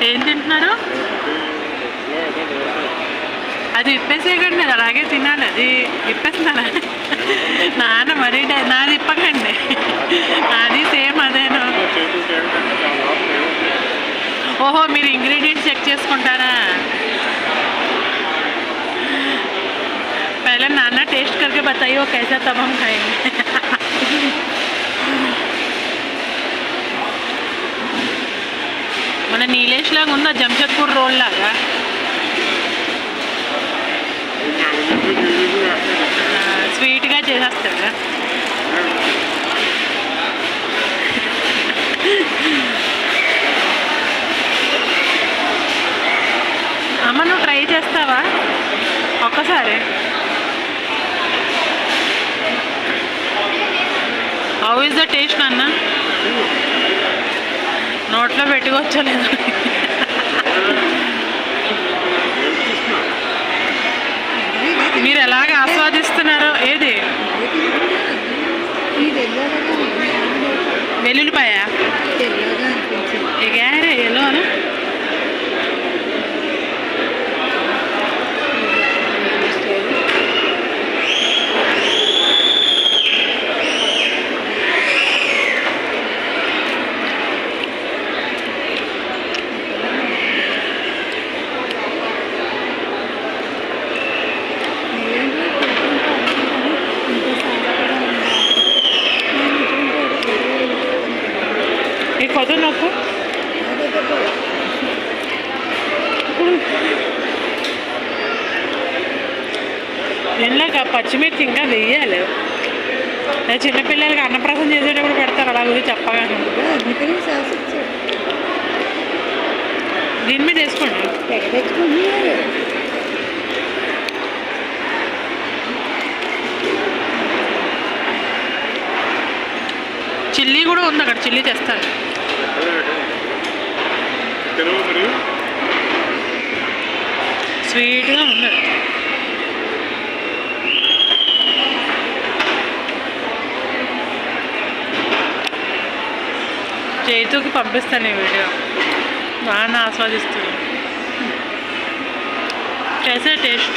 ఏం తింటున్నారు? అది విప్పేసేయకండి, అది అలాగే తినాలి. అది విప్పేస్తున్నారా? నాన్న మరీ నాది ఇప్పకండి, నాది సేమ్ అదేను. ఓహో, మీరు ఇంగ్రీడియంట్స్ చెక్ చేసుకుంటారా? पहले नाना टेस्ट करके बताइए वो कैसा, तब हम खाएंगे. మన నీలేష్ లాగా ఉందా జంషెడ్పూర్ రోల్ లాగా? స్వీట్గా చేసేస్తాడా? అమ్మ నువ్వు ట్రై చేస్తావా ఒక్కసారి? హౌ ఇస్ ద టేస్ట్ నాన్న? నోట్లో పెట్టుకోవచ్చలేదు. మీరు ఎలాగ ఆస్వాదిస్తున్నారో. ఏది వెల్లుల్లిపాయ ఎగారే ఎలో అను. కొద్ది నాకు దీనిలోకి పచ్చిమిర్చి ఇంకా వెయ్యాలి. చిన్నపిల్లలకి అన్నప్రాసం చేసేటప్పుడు పెడతారు, అలా గురించి చెప్పగానే. దీని మీద వేసుకోండి. చిల్లీ కూడా ఉంది అక్కడ, చిల్లీ చేస్తారు. స్వీట్గా ఉంది. చేతుకి పంపిస్తాను ఈ వీడియో, బాగా ఆస్వాదిస్తుంది. कैसे टेस्ट?